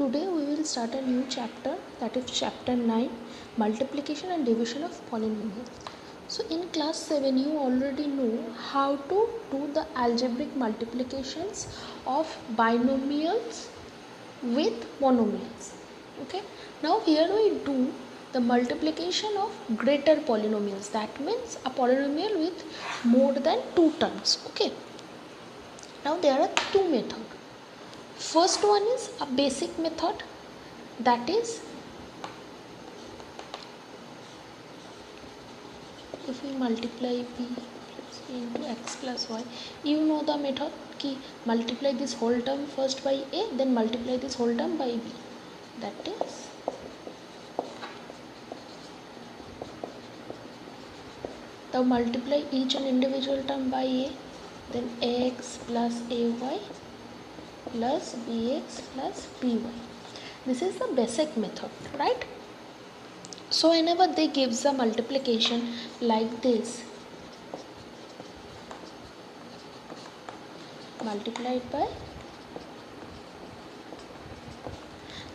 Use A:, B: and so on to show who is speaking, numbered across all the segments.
A: Today we will start a new chapter, that is chapter 9, multiplication and division of polynomials. So in class 7 you already know how to do the algebraic multiplications of binomials with monomials. Okay, now here we do the multiplication of greater polynomials, that means a polynomial with more than 2 terms. Okay, now there are two methods. First one is a basic method, that is if we multiply b plus c into x plus y, you know the method ki multiply this whole term first by a, then multiply this whole term by b, that is the multiply each and individual term by a, then ax plus ay plus bx plus by. This is the basic method, right? So whenever they gives the multiplication like this, multiplied by,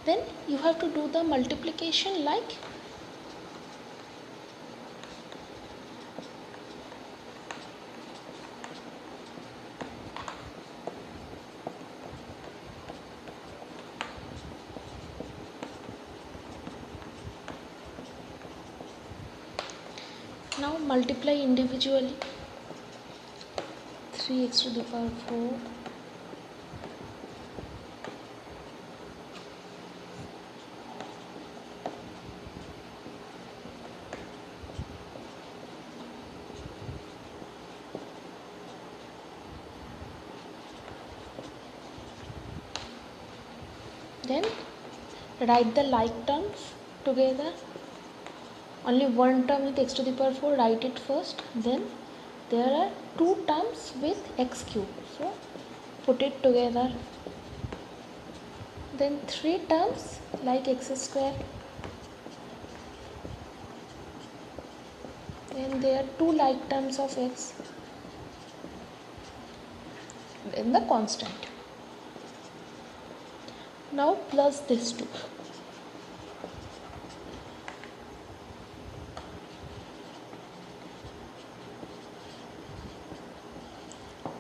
A: then you have to do the multiplication like now multiply individually 3x to the power 4 then write the like terms together. Only one term with x to the power 4, write it first, then there are two terms with x cube, so put it together, then three terms like x square, then there are two like terms of x, then the constant. Now plus this two.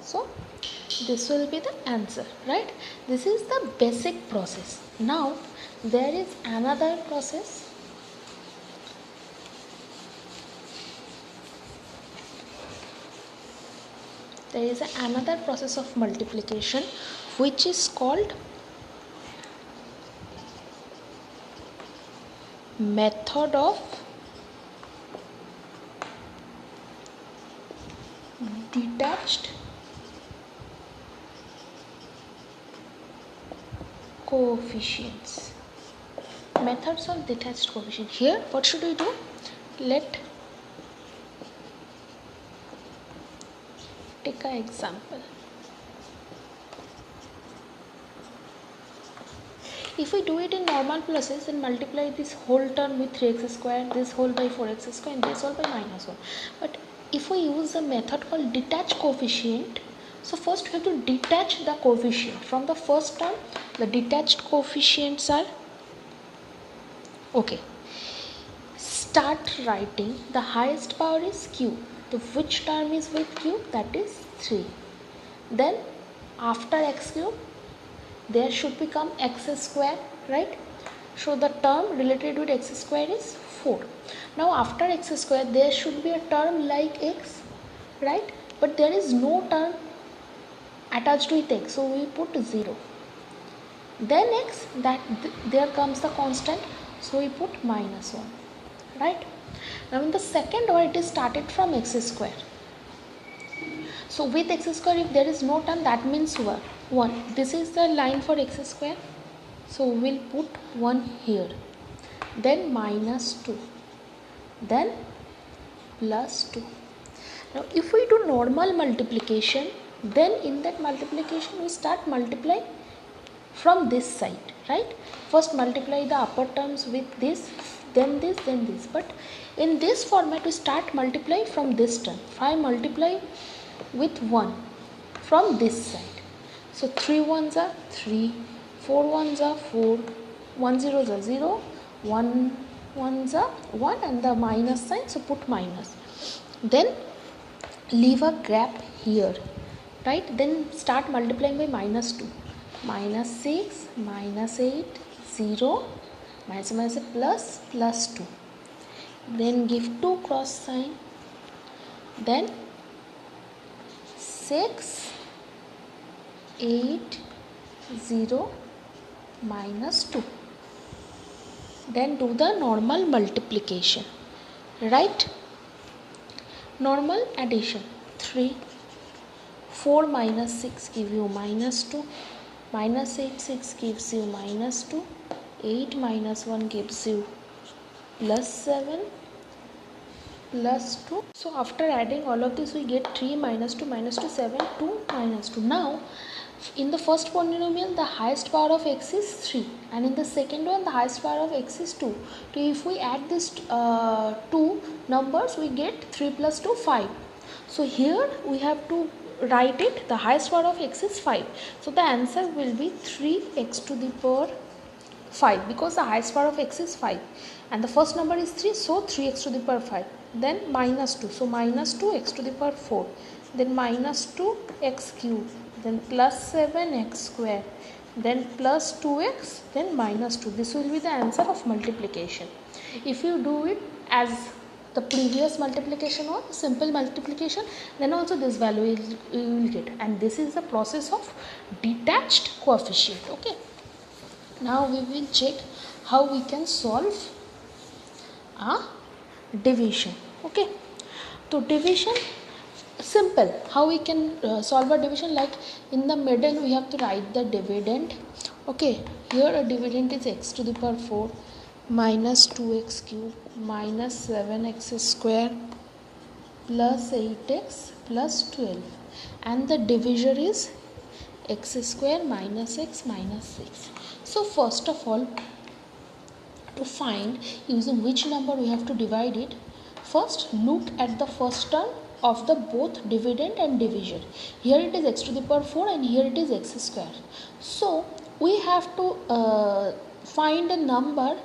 A: So this will be the answer, right? This is the basic process. Now there is another process. There is another process of multiplication which is called method of detached coefficients. Methods of detached coefficient. Here what should we do? Let take an example. If we do it in normal process and multiply this whole term with 3x square, this whole by 4x square, and this whole by minus 1. But if we use a method called detached coefficient, so first we have to detach the coefficient from the first term. The detached coefficients are, okay, start writing. The highest power is q. So which term is with q? That is 3. Then after x cube, there should become x square, right? So the term related with x square is 4. Now after x square, there should be a term like x, right? But there is no term attached with x, so we put 0. Then x, there comes the constant, so we put minus 1, right? Now in the second one, it is started from x square. So with x square, if there is no term, that means 1. This is the line for x square, so we'll put 1 here, then minus 2, then plus 2. Now if we do normal multiplication, then in that multiplication we start multiplying from this side, right? First multiply the upper terms with this, then this, then this. But in this format we start multiply from this term. If I multiply with 1 from this side, so 3 ones are 3, 4 ones are 4, 1 zeros are 0, 1 ones are 1 and the minus sign, so put minus. Then leave a gap here, right? Then start multiplying by minus 2. Minus 6, minus 8, 0, minus minus plus, plus 2. Then give 2 cross sign. Then 6, 8, 0, minus 2. Then do the normal multiplication, right? Normal addition. 3, 4 minus 6 give you minus 2. Minus 8, 6 gives you minus 2. 8 minus 1 gives you plus 7 plus 2. So after adding all of this, we get 3 minus 2 minus 2, 7, 2 minus 2. Now in the first polynomial, the highest power of x is 3, and in the second one, the highest power of x is 2. So if we add these two numbers, we get 3 plus 2, 5. So here we have to write it, the highest power of x is 5. So the answer will be 3x to the power 5, because the highest power of x is 5 and the first number is 3, so 3x to the power 5. Then minus 2, so minus 2x to the power 4. Then minus 2x cube, then plus 7x square, then plus 2x, then minus 2. This will be the answer of multiplication. If you do it as the previous multiplication or simple multiplication, then also this value you will get, and this is the process of detached coefficient. Okay, now we will check how we can solve a division. Okay, so division simple. How we can solve a division? Like in the middle we have to write the dividend. Okay, here a dividend is x to the power 4 minus 2x cube minus 7x square plus 8x plus 12, and the divisor is x square minus x minus 6. So first of all, to find using which number we have to divide it, first look at the first term of the both dividend and divisor. Here it is x to the power 4 and here it is x square. So we have to find a number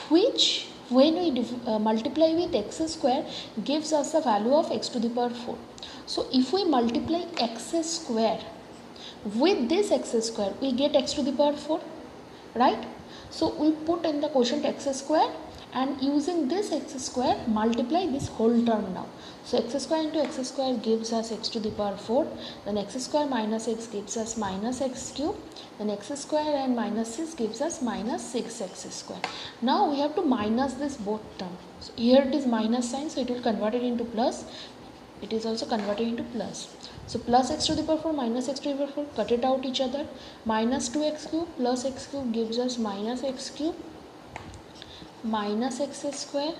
A: which when we multiply with x square gives us the value of x to the power 4. So if we multiply x square with this x square, we get x to the power 4, right? So we put in the quotient x square and using this x square multiply this whole term now. So x square into x square gives us x to the power 4, then x square minus x gives us minus x cube, then x square and minus 6 gives us minus 6x square. Now we have to minus this both terms. So here it is minus sign, so it will convert it into plus. It is also converted into plus. So plus x to the power 4 minus x to the power 4, cut it out each other. Minus 2x cube plus x cube gives us minus x cube minus x square.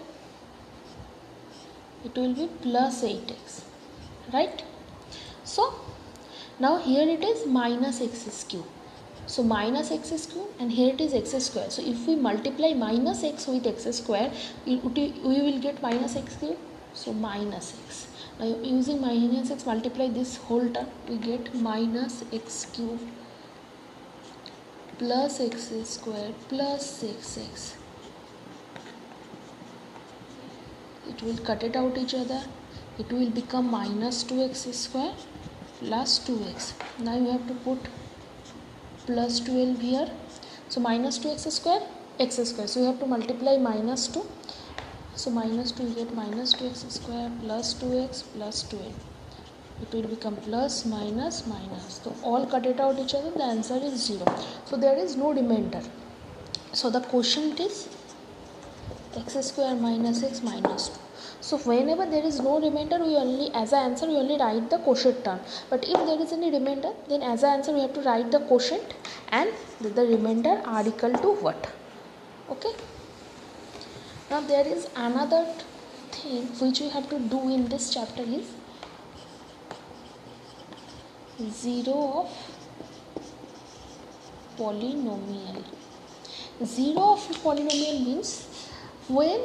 A: It will be plus 8x, right? So now here it is minus x cube. So minus x cube and here it is x square. So if we multiply minus x with x square, we will get minus x cube. So minus x. Now using minus x multiply this whole term, we get minus x cube plus x square plus 6x. It will cut it out each other. It will become minus 2x square plus 2x. Now you have to put plus 12 here. So minus 2x square, x square. So you have to multiply minus 2. So minus 2 you get minus 2x square plus 2x plus 12. It will become plus minus minus. So all cut it out each other. The answer is 0. So there is no remainder. So the quotient is x square minus x minus 2. So whenever there is no remainder, we only as an answer we only write the quotient term. But if there is any remainder, then as an answer we have to write the quotient and the remainder are equal to what? Okay. Now there is another thing which we have to do in this chapter is 0 of polynomial. 0 of polynomial means when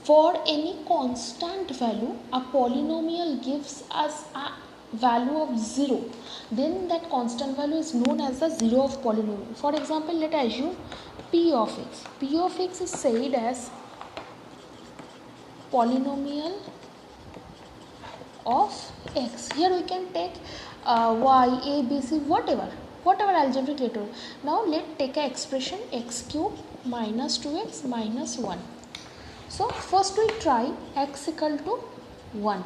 A: for any constant value a polynomial gives us a value of 0, then that constant value is known as the 0 of polynomial. For example, let us assume p of x. P of x is said as polynomial of x. Here we can take y, a, b, c, whatever algebraic letter. Now let's take an expression x cube minus 2x minus 1. So first we try x equal to 1.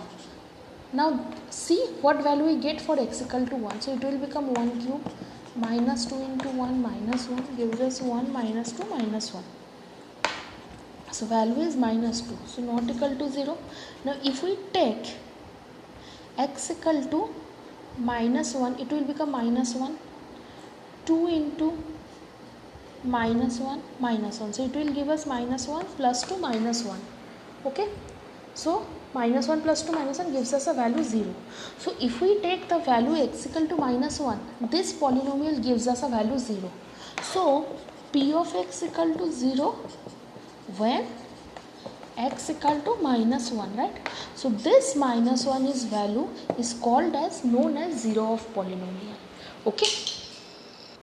A: Now see what value we get for x equal to 1. So it will become 1 cube minus 2 into 1 minus 1 gives us 1 minus 2 minus 1. So value is minus 2. So not equal to 0. Now if we take x equal to minus 1, it will become minus 1. 2 into minus 1 minus 1. So it will give us minus 1 plus 2 minus 1. Okay. So minus 1 plus 2 minus 1 gives us a value 0. So if we take the value x equal to minus 1, this polynomial gives us a value 0. So p of x equal to 0 when x equal to minus 1, right? So this minus 1 is value is called as known as 0 of polynomial. Okay.